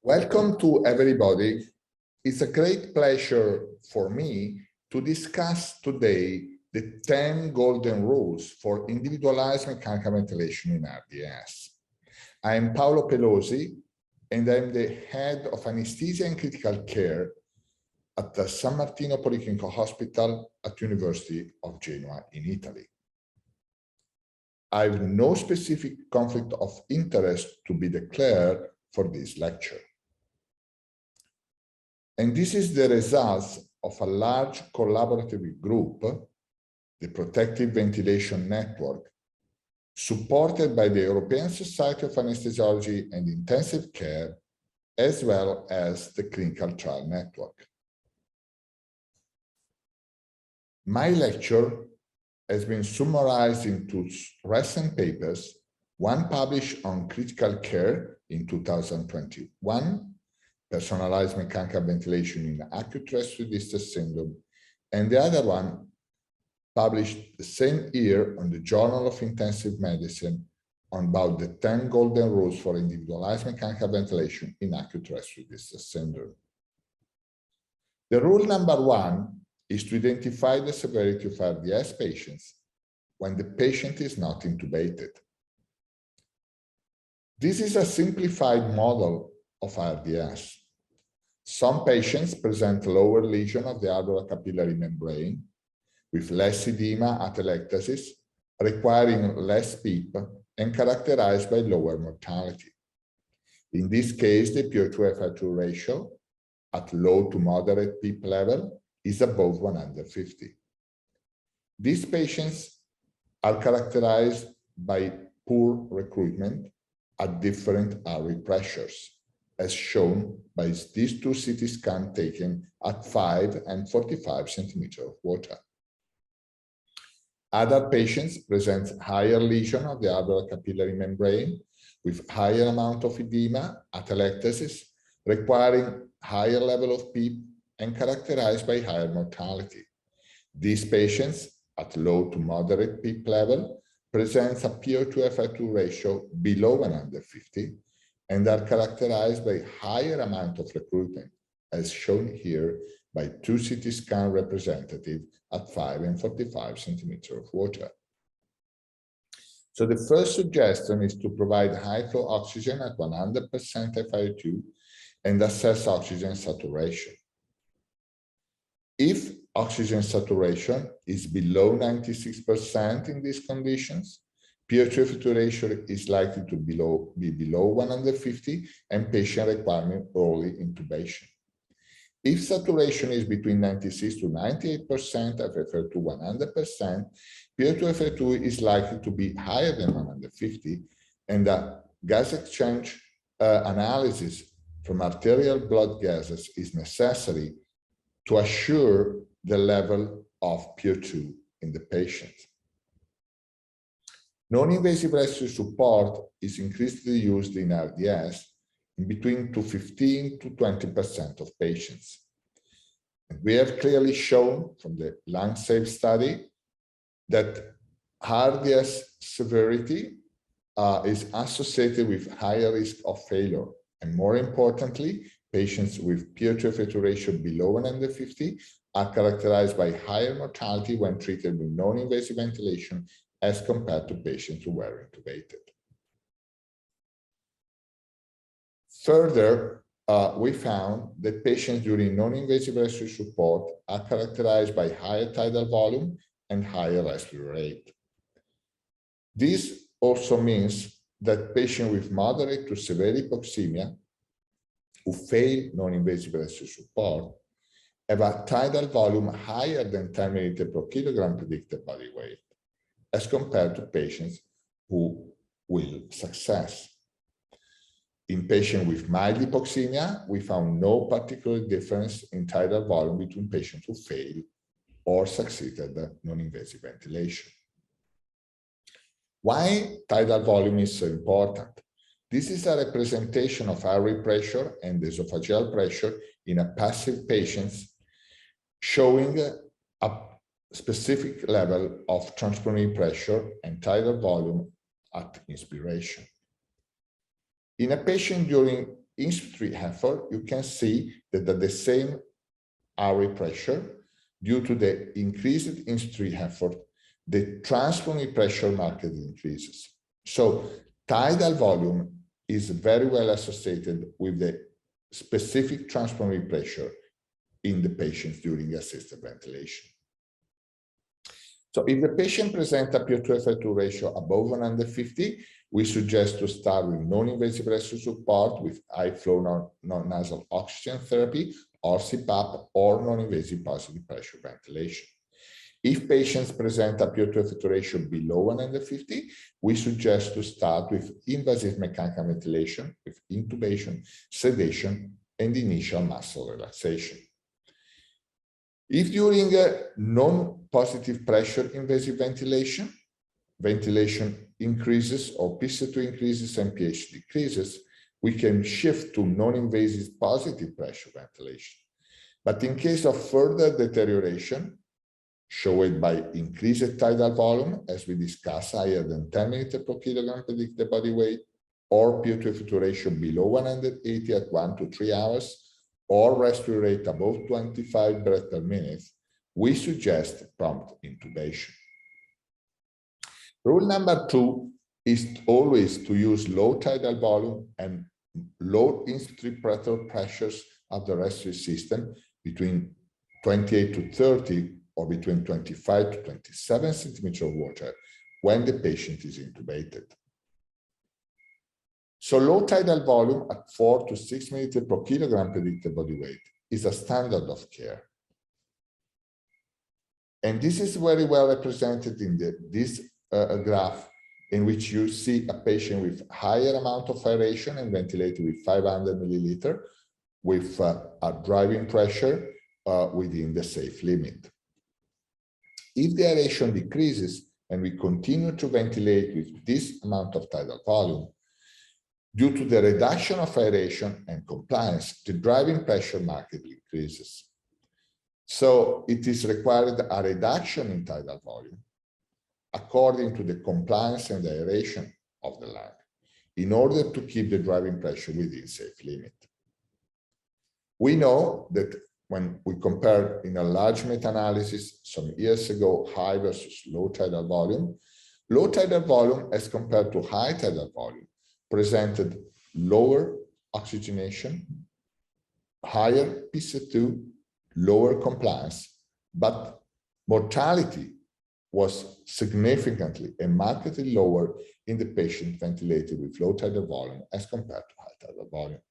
Welcome to everybody. It's a great pleasure for me to discuss today the 10 golden rules for individualized mechanical ventilation in RDS. I'm Paolo Pelosi, and I'm the head of anesthesia and critical care at the San Martino Policlinico Hospital at University of Genoa in Italy. I have no specific conflict of interest to be declared for this lecture. And this is the result of a large collaborative group, the Protective Ventilation Network, supported by the European Society of Anesthesiology and Intensive Care, as well as the Clinical Trial Network. My lecture has been summarized in two recent papers, one published on critical care in 2021, personalized mechanical ventilation in acute respiratory distress syndrome, and the other one published the same year on the Journal of Intensive Medicine on about the 10 golden rules for individualized mechanical ventilation in acute respiratory distress syndrome. The rule number 1 is to identify the severity of ARDS patients when the patient is not intubated. This is a simplified model of ARDS. Some patients present lower lesion of the alveolar capillary membrane with less edema atelectasis, requiring less PEEP and characterized by lower mortality. In this case, the PO2-FR2 ratio at low to moderate PEEP level is above 150. These patients are characterized by poor recruitment at different airway pressures, as shown by these two CT scans taken at 5 and 45 centimeters of water. Other patients present higher lesion of the alveolar capillary membrane with higher amount of edema, atelectasis, requiring higher level of PEEP and characterized by higher mortality. These patients at low to moderate PEEP level present a PO2-FR2 ratio below 150 and are characterized by higher amount of recruitment, as shown here by two CT scan representative at 5 and 45 centimeters of water. So the first suggestion is to provide high flow oxygen at 100% FiO2 and assess oxygen saturation. If oxygen saturation is below 96% in these conditions, PO2-FR2 ratio is likely to be below 150 and patient requiring early intubation. If saturation is between 96 to 98% FFR2 100%, PO2-FR2 is likely to be higher than 150, and a gas exchange analysis from arterial blood gases is necessary to assure the level of PO2 in the patient. Non-invasive respiratory support is increasingly used in RDS in between 15 to 20% of patients. And we have clearly shown from the lung-safe study that RDS severity is associated with higher risk of failure. And more importantly, patients with PO2-FR2 ratio below 150 are characterized by higher mortality when treated with non-invasive ventilation as compared to patients who were intubated. Further, we found that patients during non-invasive respiratory support are characterized by higher tidal volume and higher respiratory rate. This also means that patients with moderate to severe hypoxemia who fail non-invasive respiratory support have a tidal volume higher than 10 milliliters per kilogram predicted body weight, as compared to patients who will success. In patients with mild hypoxemia, we found no particular difference in tidal volume between patients who failed or succeeded non-invasive ventilation. Why tidal volume is so important? This is a representation of airway pressure and esophageal pressure in a passive patients, showing a specific level of transpulmonary pressure and tidal volume at inspiration. In a patient during inspiratory effort, you can see that at the same airway pressure, due to the increased inspiratory effort, the transpulmonary pressure markedly increases. So tidal volume is very well associated with the specific transpulmonary pressure in the patients during assisted ventilation. So if the patient presents a PO2-FO2 ratio above 150, we suggest to start with non-invasive respiratory support with high-flow non-nasal oxygen therapy or CPAP or non-invasive positive pressure ventilation. If patients present a PO2-FO2 ratio below 150, we suggest to start with invasive mechanical ventilation with intubation, sedation, and initial muscle relaxation. If during non-positive pressure invasive ventilation, ventilation increases or PCO2 increases and pH decreases, we can shift to non-invasive positive pressure ventilation. But in case of further deterioration, showed by increased tidal volume, as we discussed, higher than 10 milliliters per kilogram predicted body weight, or PO2-FO2 ratio below 180 at 1 to 3 hours, or respiratory rate above 25 breaths per minute, we suggest prompt intubation. Rule number 2 is always to use low tidal volume and low inspiratory pressures of the respiratory system between 28 to 30 or between 25 to 27 centimeters of water when the patient is intubated. So low tidal volume at 4 to 6 milliliters per kilogram predicted body weight is a standard of care. And this is very well represented in this graph, in which you see a patient with higher amount of aeration and ventilated with 500 milliliters with a driving pressure within the safe limit. If the aeration decreases and we continue to ventilate with this amount of tidal volume, due to the reduction of aeration and compliance, the driving pressure markedly increases. So it is required a reduction in tidal volume according to the compliance and aeration of the lung in order to keep the driving pressure within safe limit. We know that when we compare in a large meta-analysis some years ago, high versus low tidal volume as compared to high tidal volume presented lower oxygenation, higher PCO2, lower compliance, but mortality was significantly and markedly lower in the patient ventilated with low tidal volume as compared to high tidal volume.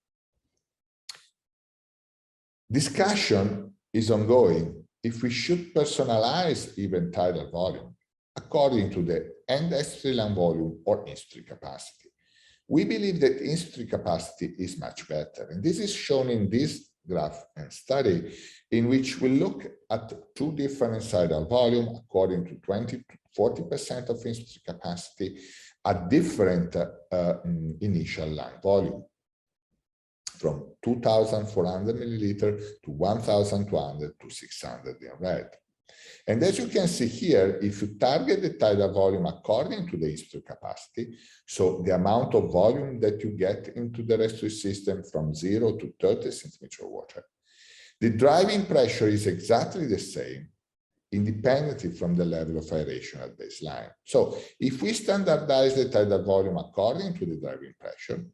Discussion is ongoing if we should personalize even tidal volume according to the end expiratory lung volume or inspiratory capacity. We believe that inspiratory capacity is much better, and this is shown in this graph and study, in which we look at two different tidal volume according to 20 to 40% of inspiratory capacity at different initial lung volume, from 2,400 milliliters to 1,200 to 600 in red. And as you can see here, if you target the tidal volume according to the inspiratory capacity, so the amount of volume that you get into the respiratory system from 0 to 30 centimeters of water, the driving pressure is exactly the same, independently from the level of aeration at baseline. So if we standardize the tidal volume according to the driving pressure,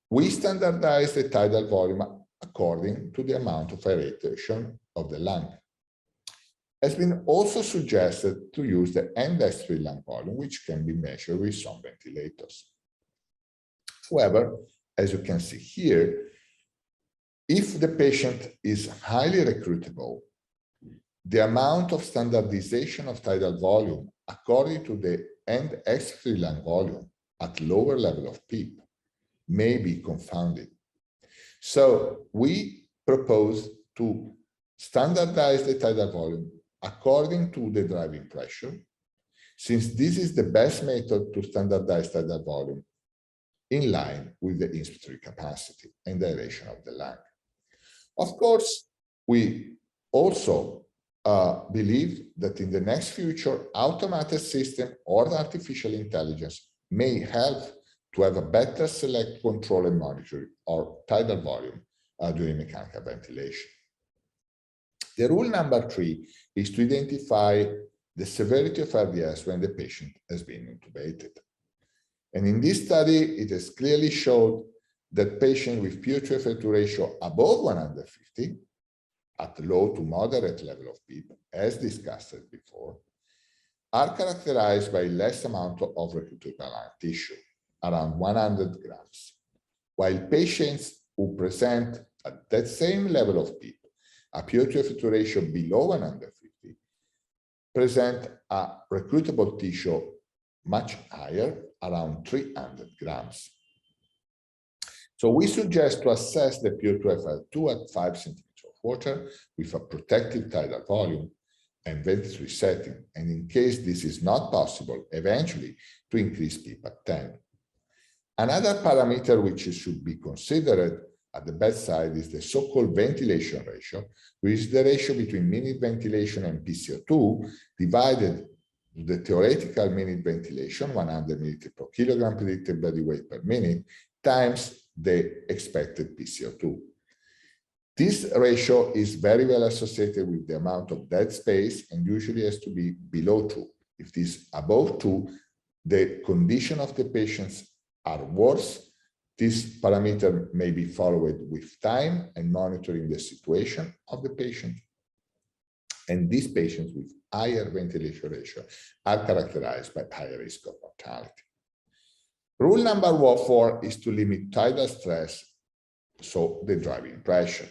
we standardize the tidal volume according to the amount of aeration of the lung. Has been also suggested to use the end expiratory lung volume, which can be measured with some ventilators. However, as you can see here, if the patient is highly recruitable, the amount of standardization of tidal volume according to the end expiratory lung volume at lower level of PEEP may be confounded. So we propose to standardize the tidal volume according to the driving pressure, since this is the best method to standardize tidal volume in line with the inspiratory capacity and aeration of the lung. Of course, we also believe that in the next future, automated system or artificial intelligence may help to have a better select, control, and monitor or tidal volume during mechanical ventilation. The rule number 3 is to identify the severity of ARDS when the patient has been intubated. And in this study, it is clearly showed that patients with PO2 FO2 ratio above 150 at low to moderate level of PEEP, as discussed before, are characterized by less amount of recruitable lung tissue, around 100 grams, while patients who present at that same level of PEEP, a PO2 FO2 ratio below 150, present a recruitable tissue much higher, around 300 grams. So we suggest to assess the PO2 FO2 at 5 centimeters of water with a protective tidal volume and ventilatory setting, and in case this is not possible, eventually to increase PEEP at 10. Another parameter which should be considered at the bedside is the so-called ventilation ratio, which is the ratio between minute ventilation and PCO2 divided the theoretical minute ventilation, 100 milliliters per kilogram predicted body weight per minute, times the expected PCO2. This ratio is very well associated with the amount of dead space and usually has to be below 2. If it is above 2, the condition of the patients are worse. This parameter may be followed with time and monitoring the situation of the patient. And these patients with higher ventilation ratio are characterized by higher risk of mortality. Rule number 4 is to limit tidal stress, so the driving pressure.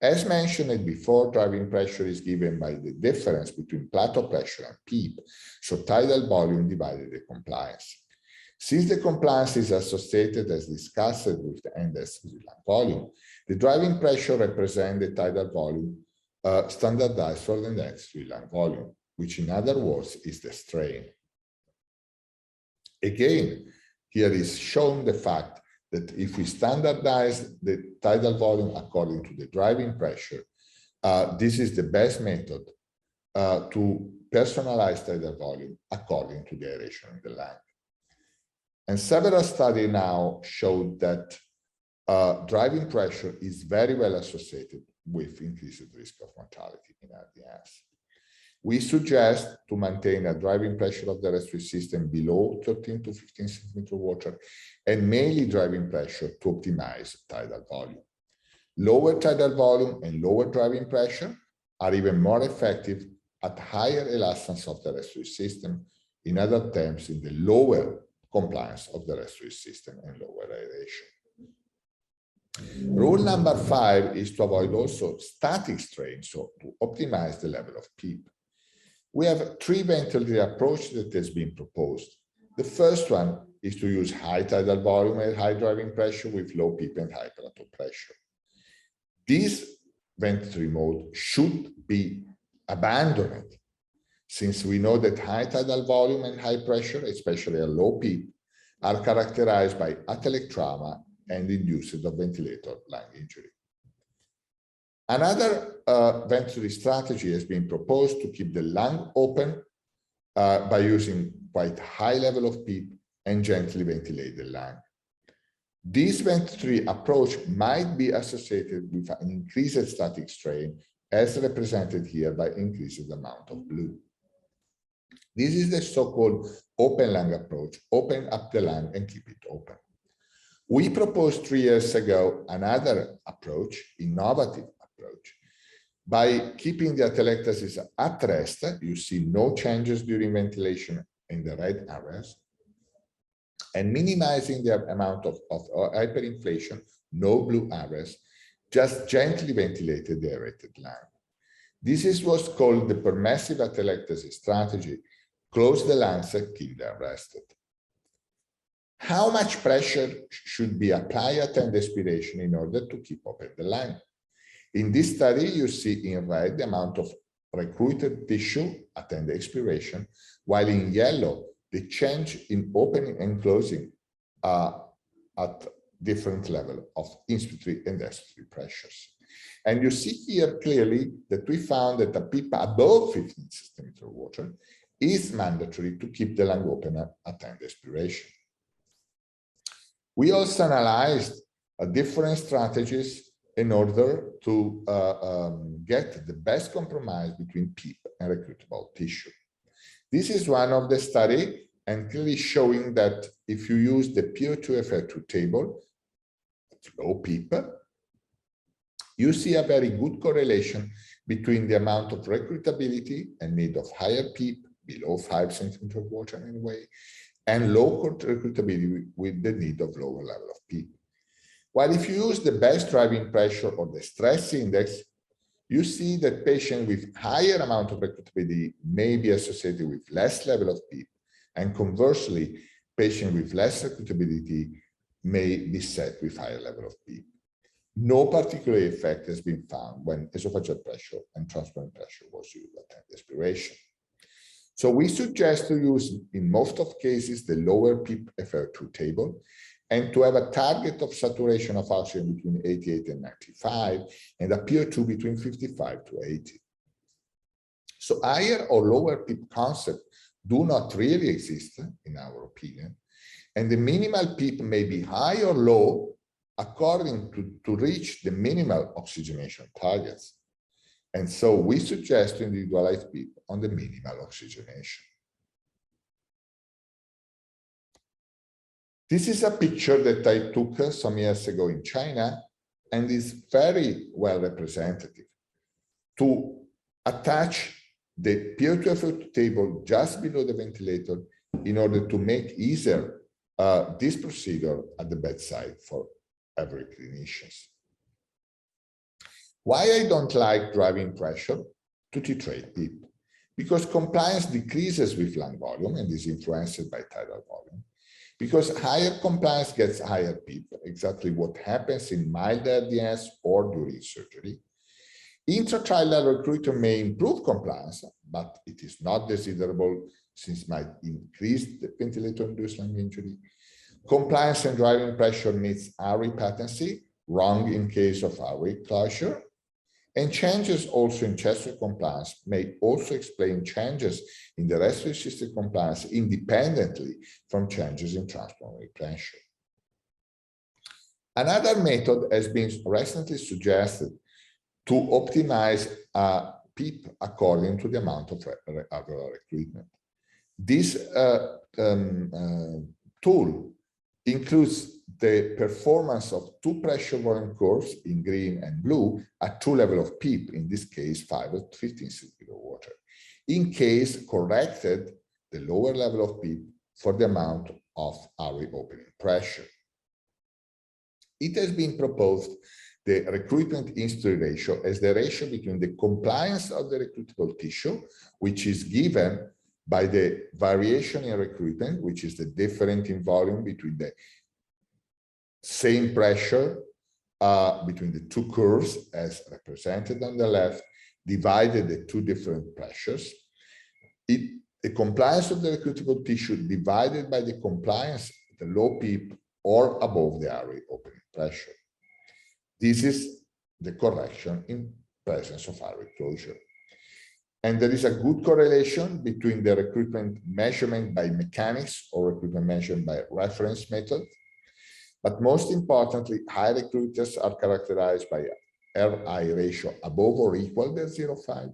As mentioned before, driving pressure is given by the difference between plateau pressure and PEEP, so tidal volume divided the compliance. Since the compliance is associated, as discussed, with the end-stage lung volume, the driving pressure represents the tidal volume standardized for the end-stage lung volume, which in other words is the strain. Again, here is shown the fact that if we standardize the tidal volume according to the driving pressure, this is the best method to personalize tidal volume according to the aeration in the lung. And several studies now showed that driving pressure is very well associated with increased risk of mortality in ARDS. We suggest to maintain a driving pressure of the respiratory system below 13 to 15 centimeters of water and mainly driving pressure to optimize tidal volume. Lower tidal volume and lower driving pressure are even more effective at higher elastance of the respiratory system, in other terms, in the lower compliance of the respiratory system and lower aeration. Rule number 5 is to avoid also static strain, so to optimize the level of PEEP. We have 3 ventilatory approaches that has been proposed. The first one is to use high tidal volume and high driving pressure with low PEEP and high plateau pressure. This ventilatory mode should be abandoned, since we know that high tidal volume and high pressure, especially a low PEEP, are characterized by atelic trauma and induced of ventilator lung injury. Another ventilatory strategy has been proposed to keep the lung open by using quite high level of PEEP and gently ventilate the lung. This ventilatory approach might be associated with an increased static strain, as represented here by increased amount of blue. This is the so-called open lung approach, open up the lung and keep it open. We proposed 3 years ago another approach, innovative approach. By keeping the atelectasis at rest, you see no changes during ventilation in the red areas, and minimizing the amount of hyperinflation, no blue areas, just gently ventilated the aerated lung. This is what's called the permissive atelectasis strategy. Close the lungs and keep them rested. How much pressure should be applied at end expiration in order to keep open the lung? In this study, you see in red the amount of recruited tissue at end expiration, while in yellow, the change in opening and closing at different level of inspiratory and expiratory pressures. And you see here clearly that we found that a PEEP above 15 centimeters of water is mandatory to keep the lung open at end expiration. We also analyzed different strategies in order to get the best compromise between PEEP and recruitable tissue. This is one of the study and clearly showing that if you use the PO2 table, low PEEP, you see a very good correlation between the amount of recruitability and need of higher PEEP, below 5 centimeters of water anyway, and low recruitability with the need of lower level of PEEP. While if you use the best driving pressure or the stress index, you see that patients with higher amount of recruitability may be associated with less level of PEEP, and conversely, patients with less recruitability may be set with higher level of PEEP. No particular effect has been found when esophageal pressure and transpulmonary pressure was used at expiration. So we suggest to use, in most of cases, the lower PEEP FR2 table, and to have a target of saturation of oxygen between 88 and 95, and a PO2 between 55 to 80. So higher or lower PEEP concept do not really exist, in our opinion, and the minimal PEEP may be high or low according to reach the minimal oxygenation targets. And so we suggest to individualize PEEP on the minimal oxygenation. This is a picture that I took some years ago in China and is very well representative. To attach the PO2 table just below the ventilator in order to make easier this procedure at the bedside for every clinician. Why I don't like driving pressure to titrate PEEP? Because compliance decreases with lung volume and is influenced by tidal volume. Because higher compliance gets higher PEEP, exactly what happens in mild ARDS or during surgery. Intratracheal recruiter may improve compliance, but it is not desirable since it might increase the ventilator-induced lung injury. Compliance and driving pressure needs airway patency, wrong in case of airway closure. And changes also in chest wall compliance may also explain changes in the respiratory system compliance independently from changes in transpulmonary pressure. Another method has been recently suggested to optimize PEEP according to the amount of alveolar recruitment. This tool includes the performance of two pressure volume curves in green and blue at two levels of PEEP, in this case 5 or 15 centimeters of water. In case corrected, the lower level of PEEP for the amount of airway opening pressure. It has been proposed the recruitment-injury ratio as the ratio between the compliance of the recruitable tissue, which is given by the variation in recruitment, which is the difference in volume between the same pressure between the two curves as represented on the left, divided the two different pressures. The compliance of the recruitable tissue divided by the compliance at the low PEEP or above the airway opening pressure. This is the correction in presence of airway closure. And there is a good correlation between the recruitment measurement by mechanics or recruitment measured by reference method. But most importantly, high recruiters are characterized by RI ratio above or equal to 0.5,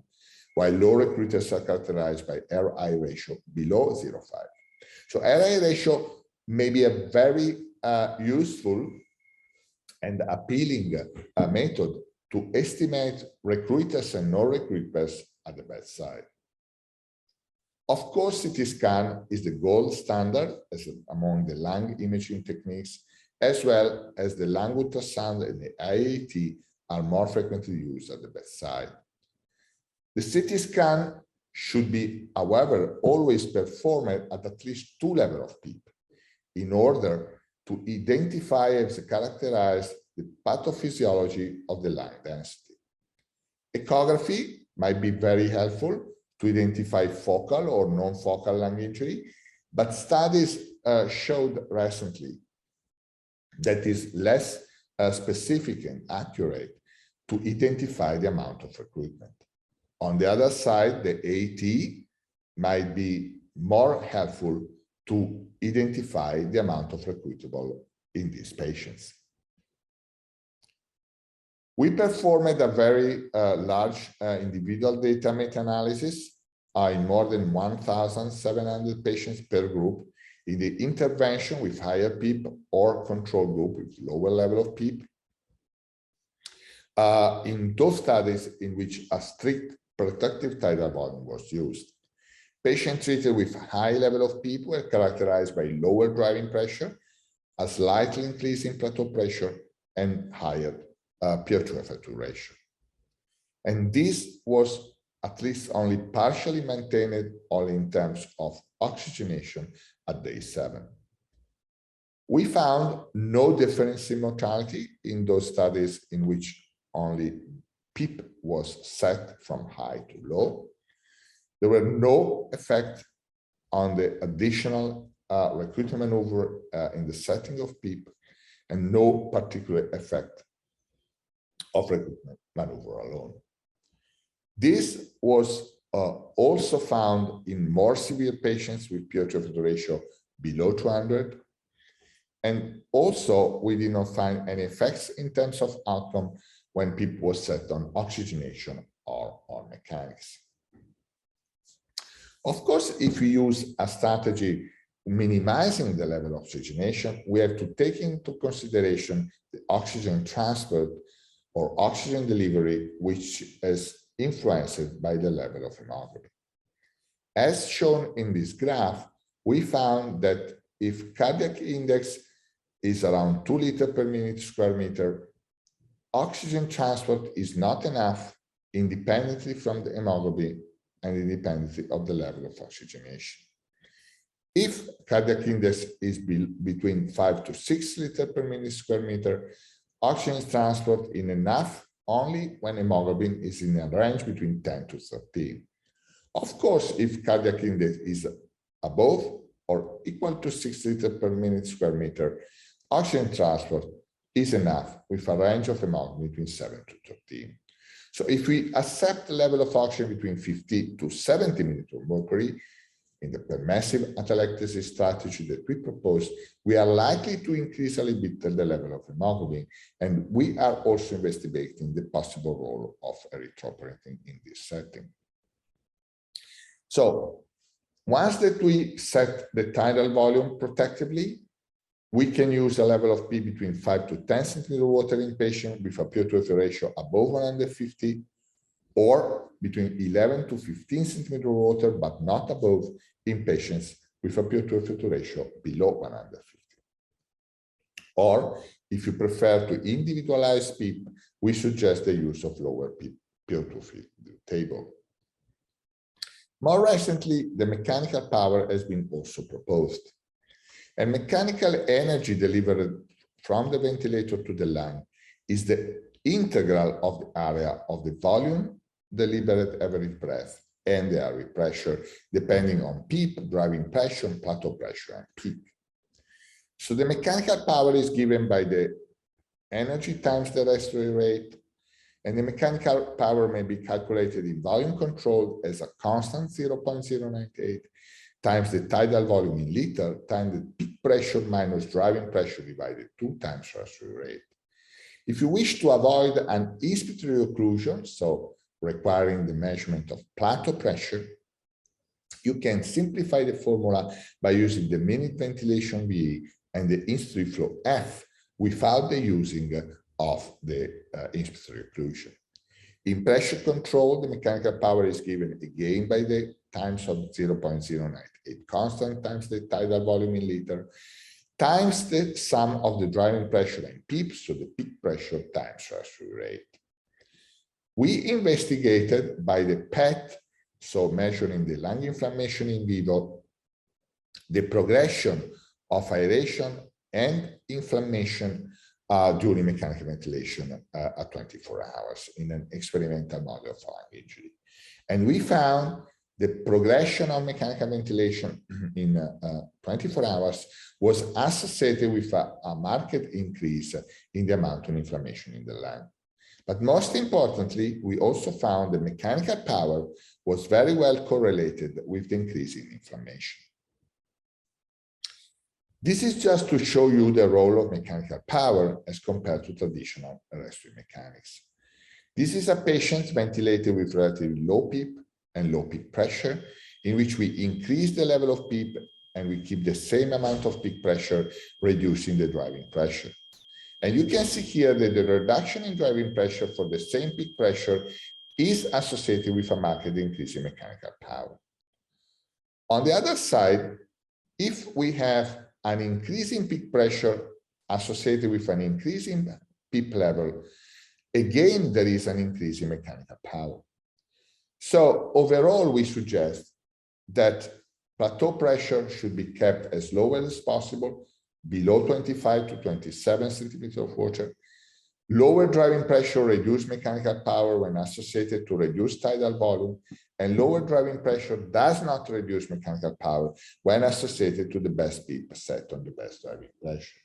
while low recruiters are characterized by RI ratio below 0.5. So RI ratio may be a very useful and appealing method to estimate recruiters and non-recruiters at the bedside. Of course, CT scan is the gold standard among the lung imaging techniques, as well as the lung ultrasound and the IAT are more frequently used at the bedside. The CT scan should be, however, always performed at least 2 levels of PEEP in order to identify and characterize the pathophysiology of the lung density. Echography might be very helpful to identify focal or non-focal lung injury, but studies showed recently that is less specific and accurate to identify the amount of recruitment. On the other side, the AT might be more helpful to identify the amount of recruitable in these patients. We performed a very large individual data meta-analysis in more than 1,700 patients per group in the intervention with higher PEEP or control group with lower level of PEEP. In those studies in which a strict protective tidal volume was used. Patients treated with high level of PEEP were characterized by lower driving pressure, a slightly increase in plateau pressure, and higher P2F2 ratio. And this was at least only partially maintained only in terms of oxygenation at day 7. We found no difference in mortality in those studies in which only PEEP was set from high to low. There were no effect on the additional recruitment maneuver in the setting of PEEP, and no particular effect of recruitment maneuver alone. This was also found in more severe patients with P2F2 ratio below 200. And also, we did not find any effects in terms of outcome when PEEP was set on oxygenation or on mechanics. Of course, if we use a strategy minimizing the level of oxygenation, we have to take into consideration the oxygen transport or oxygen delivery, which is influenced by the level of hemoglobin. As shown in this graph, we found that if cardiac index is around 2 liters per minute square meter, oxygen transport is not enough independently from the hemoglobin and independently of the level of oxygenation. If cardiac index is between 5 to 6 liters per minute square meter, oxygen transport is enough only when hemoglobin is in a range between 10 to 13. Of course, if cardiac index is above or equal to 6 liters per minute square meter, oxygen transport is enough with a range of hemoglobin between 7 to 13. So if we accept the level of oxygen between 50 to 70 millimeters of mercury in the permissive atelectasis strategy that we propose, we are likely to increase a little bit the level of hemoglobin, and we are also investigating the possible role of erythropoietin in this setting. So once that we set the tidal volume protectively, we can use a level of P between 5 to 10 centimeters of water in patients with a P2F2 ratio above 150, or between 11 to 15 centimeters of water, but not above, in patients with a P2F2 ratio below 150. Or, if you prefer to individualize PEEP, we suggest the use of lower P2 table. More recently, the mechanical power has been also proposed. And mechanical energy delivered from the ventilator to the lung is the integral of the area of the volume delivered every breath and the airway pressure, depending on PEEP, driving pressure, plateau pressure, and peak. So the mechanical power is given by the energy times the respiratory rate, and the mechanical power may be calculated in volume controlled as a constant 0.098 times the tidal volume in liter times the peak pressure minus driving pressure divided 2 times respiratory rate. If you wish to avoid an inspiratory occlusion, so requiring the measurement of plateau pressure, you can simplify the formula by using the minute ventilation VE and the inspiratory flow F without the using of the inspiratory occlusion. In pressure control, the mechanical power is given again by the times of 0.098 constant times the tidal volume in liter times the sum of the driving pressure and PEEP, so the peak pressure times respiratory rate. We investigated by the PET, so measuring the lung inflammation in vivo, the progression of aeration and inflammation during mechanical ventilation at 24 hours in an experimental model of lung injury. And we found the progression of mechanical ventilation in 24 hours was associated with a marked increase in the amount of inflammation in the lung. But most importantly, we also found the mechanical power was very well correlated with the increase in inflammation. This is just to show you the role of mechanical power as compared to traditional respiratory mechanics. This is a patient ventilated with relatively low PEEP and low peak pressure, in which we increase the level of PEEP and we keep the same amount of peak pressure, reducing the driving pressure. And you can see here that the reduction in driving pressure for the same peak pressure is associated with a marked increase in mechanical power. On the other side, if we have an increase in peak pressure associated with an increase in PEEP level, again, there is an increase in mechanical power. So overall, we suggest that plateau pressure should be kept as low as possible, below 25 to 27 centimeters of water. Lower driving pressure reduces mechanical power when associated to reduced tidal volume, and lower driving pressure does not reduce mechanical power when associated to the best PEEP set on the best driving pressure.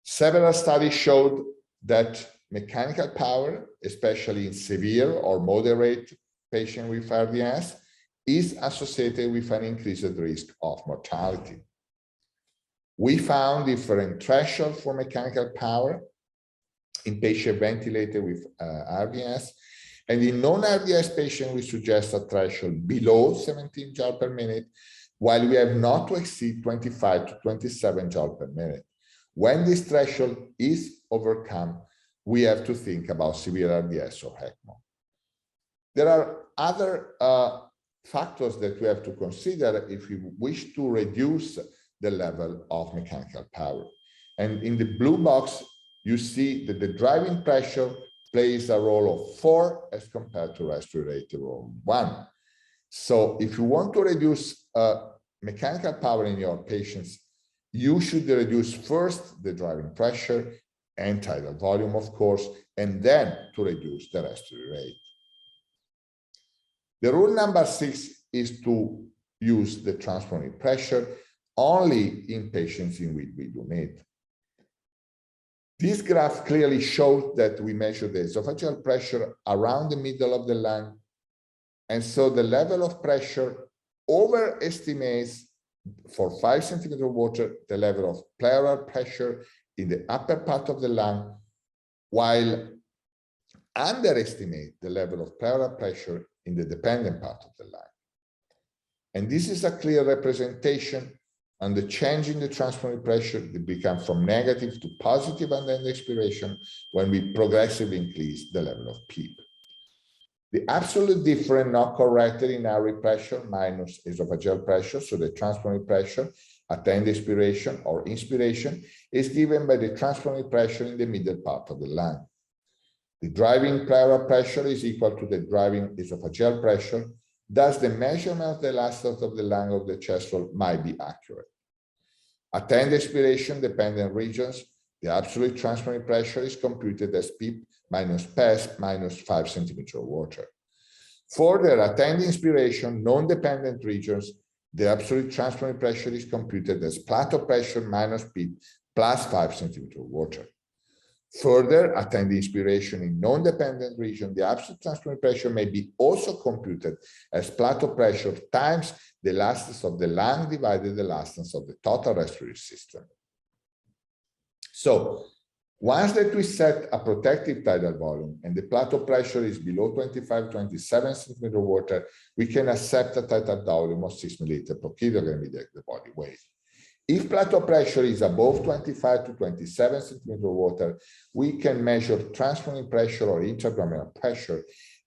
Several studies showed that mechanical power, especially in severe or moderate patients with ARDS, is associated with an increased risk of mortality. We found different thresholds for mechanical power in patients ventilated with ARDS, and in non-ARDS patients, we suggest a threshold below 17 joules per minute, while we have not to exceed 25 to 27 joules per minute. When this threshold is overcome, we have to think about severe ARDS or ECMO. There are other factors that we have to consider if we wish to reduce the level of mechanical power. And in the blue box, you see that the driving pressure plays a role of 4 as compared to respiratory rate role 1. So if you want to reduce mechanical power in your patients, you should reduce first the driving pressure and tidal volume, of course, and then to reduce the respiratory rate. The rule number 6 is to use the transpulmonary pressure only in patients in which we do need. This graph clearly shows that we measure the esophageal pressure around the middle of the lung, and so the level of pressure overestimates for 5 centimeters of water the level of pleural pressure in the upper part of the lung, while underestimate the level of pleural pressure in the dependent part of the lung. And this is a clear representation on the change in the transpulmonary pressure that becomes from negative to positive under the expiration when we progressively increase the level of PEEP. The absolute difference not corrected in airway pressure minus esophageal pressure, so the transpulmonary pressure at end expiration or inspiration, is given by the transpulmonary pressure in the middle part of the lung. The driving pleural pressure is equal to the driving esophageal pressure, thus the measurement of the elastance of the lung of the chest wall might be accurate. At end expiration dependent regions, the absolute transpulmonary pressure is computed as PEEP minus PES minus 5 centimeters of water. Further, at end inspiration, non-dependent regions, the absolute transpulmonary pressure is computed as plateau pressure minus PEEP plus 5 centimeters of water. Further, at end inspiration in non-dependent region, the absolute transpulmonary pressure may be also computed as plateau pressure times the elastance of the lung divided the elastance of the total respiratory system. So, once that we set a protective tidal volume and the plateau pressure is below 25-27 centimeters of water, we can accept a tidal volume of 6 milliliters per kilogram with the body weight. If plateau pressure is above 25 to 27 centimeters of water, we can measure transpulmonary pressure or intra-abdominal pressure.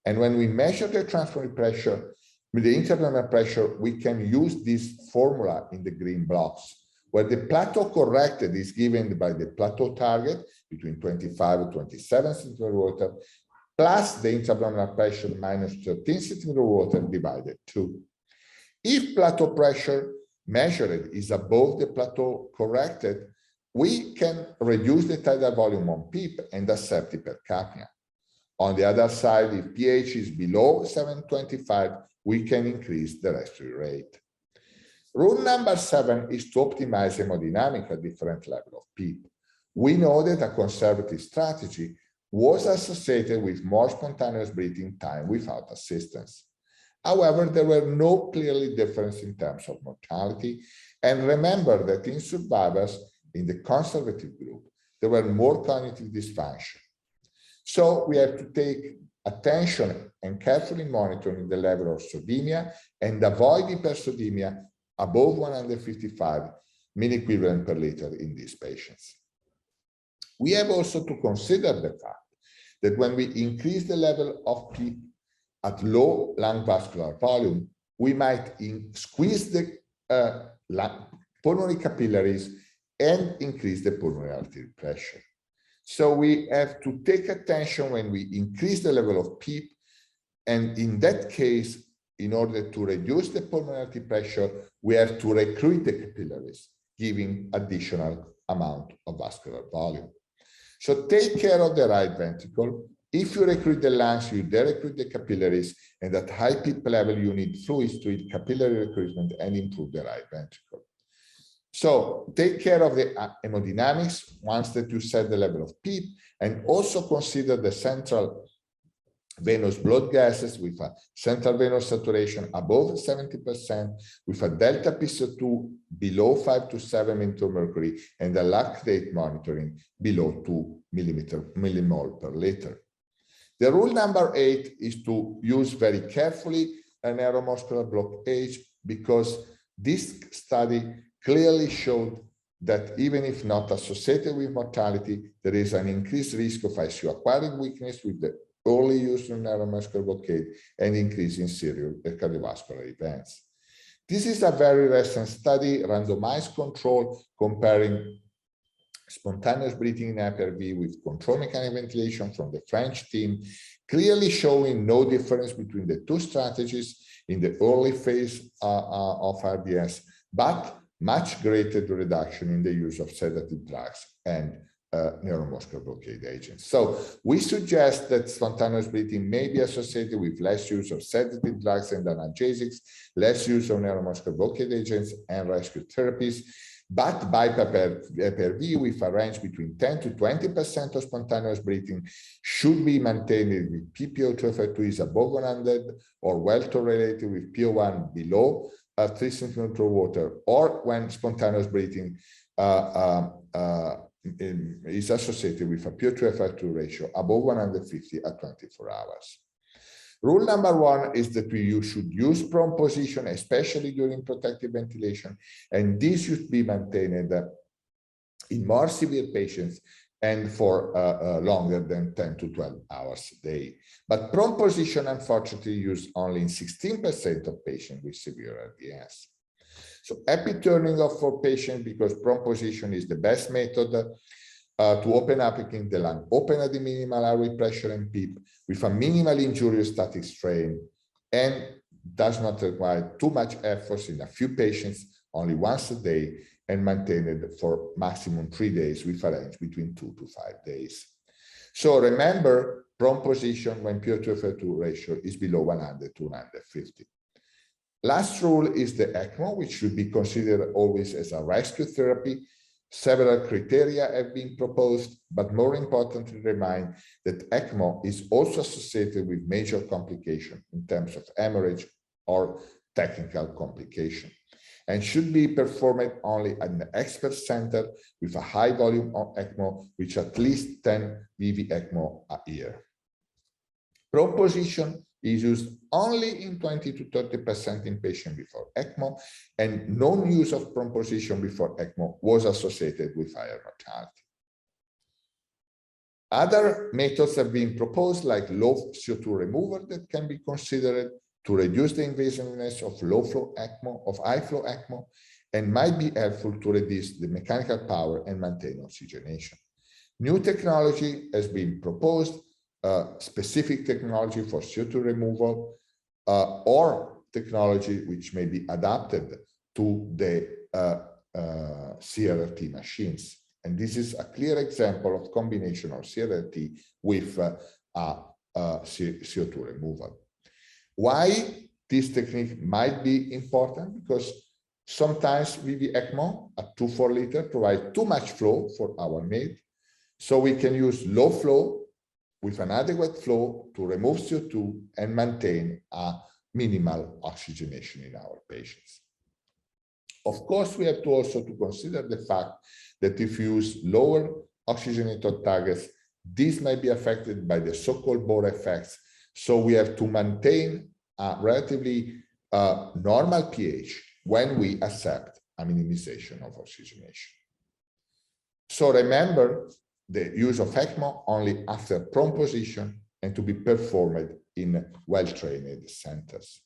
And when we measure the transpulmonary pressure, with the intra-abdominal pressure, we can use this formula in the green blocks, where the plateau corrected is given by the plateau target between 25 and 27 centimeters of water, plus the intra-abdominal pressure minus 13 centimeters of water divided 2. If plateau pressure measured is above the plateau corrected, we can reduce the tidal volume on PEEP and accept hypercapnia. On the other side, if pH is below 725, we can increase the respiratory rate. Rule number 7 is to optimize hemodynamic at different levels of PEEP. We know that a conservative strategy was associated with more spontaneous breathing time without assistance. However, there were no clearly difference in terms of mortality. And remember that in survivors in the conservative group, there were more cognitive dysfunction. So we have to take attention and carefully monitoring the level of sodemia and avoid hypersodemia above 155 milliequivalent per liter in these patients. We have also to consider the fact that when we increase the level of PEEP at low lung vascular volume, we might squeeze the pulmonary capillaries and increase the pulmonary artery pressure. So we have to take attention when we increase the level of PEEP, and in that case, in order to reduce the pulmonary artery pressure, we have to recruit the capillaries, giving additional amount of vascular volume. So take care of the right ventricle. If you recruit the lungs, you recruit the capillaries, and at high PEEP level, you need fluids to aid capillary recruitment and improve the right ventricle. So take care of the hemodynamics once that you set the level of PEEP, and also consider the central venous blood gases with a central venous saturation above 70%, with a delta PCO2 below 5 to 7 mmHg, and a lactate monitoring below 2 millimole per liter. The rule number 8 is to use very carefully a neuromuscular blockade, because this study clearly showed that even if not associated with mortality, there is an increased risk of ICU-acquired weakness with the early use of neuromuscular blockade and increase in serious cardiovascular events. This is a very recent study, randomized control, comparing spontaneous breathing in HyperV with control mechanical ventilation from the French team, clearly showing no difference between the two strategies in the early phase of ARDS, but much greater reduction in the use of sedative drugs and neuromuscular blockade agents. So we suggest that spontaneous breathing may be associated with less use of sedative drugs and analgesics, less use of neuromuscular blockade agents and rescue therapies, but by HyperV, with a range between 10 to 20% of spontaneous breathing should be maintained with PPO2 is above 100 or well tolerated with PO1 below 3 centimeters of water, or when spontaneous breathing is associated with a PO2 ratio above 150 at 24 hours. Rule number 1 is that you should use prone position, especially during protective ventilation, and this should be maintained in more severe patients and for longer than 10 to 12 hours a day. But prone position, unfortunately, used only in 16% of patients with severe ARDS. So happy turning off for patients, because prone position is the best method to open up in the lung, open at the minimal airway pressure and PEEP with a minimally injurious static strain, and does not require too much effort in a few patients, only once a day, and maintained for maximum 3 days with a range between 2 to 5 days. So remember, prone position when PO2 ratio is below 100 to 150. Last rule is the ECMO, which should be considered always as a rescue therapy. Several criteria have been proposed, but more importantly, remind that ECMO is also associated with major complication in terms of hemorrhage or technical complication, and should be performed only at an expert center with a high volume of ECMO, which at least 10 VV ECMO a year. Prone position is used only in 20 to 30% in patients before ECMO, and non-use of prone position before ECMO was associated with higher mortality. Other methods have been proposed, like low CO2 removal, that can be considered to reduce the invasiveness of low-flow ECMO, of high-flow ECMO, and might be helpful to reduce the mechanical power and maintain oxygenation. New technology has been proposed, specific technology for CO2 removal, or technology which may be adapted to the CRRT machines. And this is a clear example of combination of CRRT with CO2 removal. Why this technique might be important? Because sometimes VV ECMO at 2-4 liters provide too much flow for our need. So we can use low flow with an adequate flow to remove CO2 and maintain a minimal oxygenation in our patients. Of course, we have to also to consider the fact that if you use lower oxygenated targets, this may be affected by the so-called Bohr effects. So we have to maintain a relatively normal pH when we accept a minimization of oxygenation. So remember the use of ECMO only after prone position and to be performed in well-trained centers.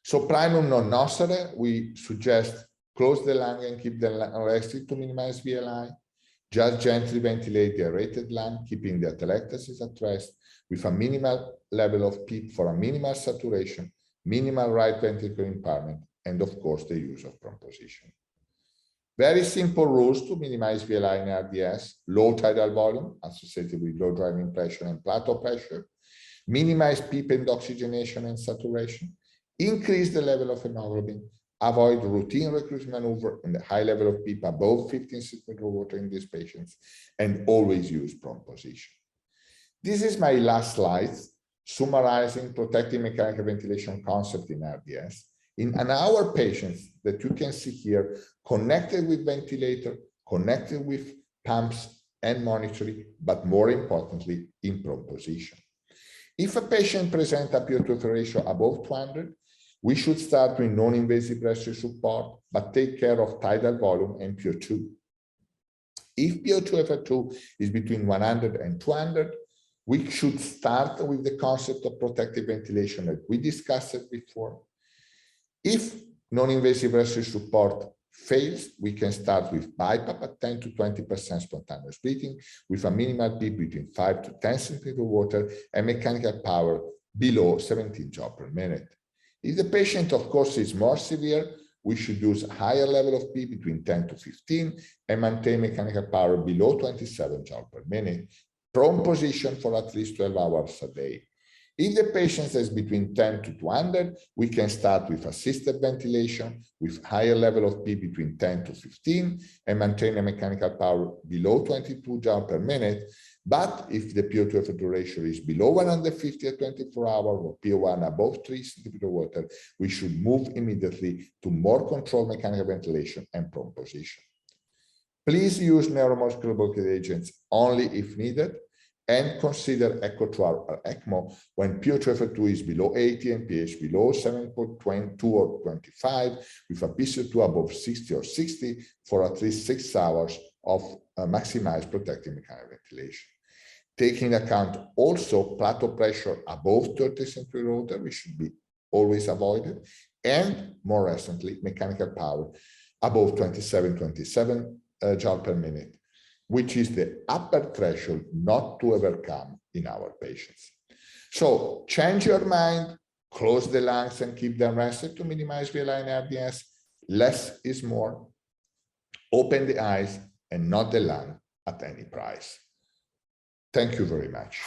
So primum non nocere, we suggest close the lung and keep the lung rested to minimize VILI. Just gently ventilate the aerated lung, keeping the atelectasis at rest with a minimal level of PEEP for a minimal saturation, minimal right ventricular impairment, and of course the use of prone position. Very simple rules to minimize VILI in ARDS: low tidal volume associated with low driving pressure and plateau pressure, minimize PEEP and oxygenation and saturation, increase the level of hemoglobin, avoid routine recruitment maneuver and the high level of PEEP above 15 cm of water in these patients, and always use prone position. This is my last slide, summarizing protective mechanical ventilation concept in ARDS. In our patients that you can see here, connected with ventilator, connected with pumps and monitoring, but more importantly, in prone position. If a patient presents a PO2 ratio above 200, we should start with non-invasive respiratory support, but take care of tidal volume and PO2. If PO2 is between 100 and 200, we should start with the concept of protective ventilation that we discussed before. If non-invasive respiratory support fails, we can start with BiPAP at 10 to 20% spontaneous breathing with a minimal PEEP between 5 to 10 cm of water and mechanical power below 17 joules per minute. If the patient, of course, is more severe, we should use a higher level of PEEP between 10 to 15 and maintain mechanical power below 27 joules per minute, prone position for at least 12 hours a day. If the patient is between 10 to 200, we can start with assisted ventilation with higher level of PEEP between 10 to 15 and maintain a mechanical power below 22 joules per minute. But if the PO2 ratio is below 150 at 24 hours or PO1 above 3 cm of water, we should move immediately to more controlled mechanical ventilation and prone position. Please use neuromuscular blockade agents only if needed, and consider echo-2 or ECMO when PO2 is below 80 and pH below 7.2 or 25 with a PCO2 above 60 or 60 for at least 6 hours of maximized protective mechanical ventilation. Taking into account also plateau pressure above 30 cm of water, which should be always avoided, and more recently, mechanical power above 27 joules per minute, which is the upper threshold not to overcome in our patients. So change your mind, close the lungs and keep them rested to minimize VILI in ARDS. Less is more. Open the eyes and not the lung at any price. Thank you very much.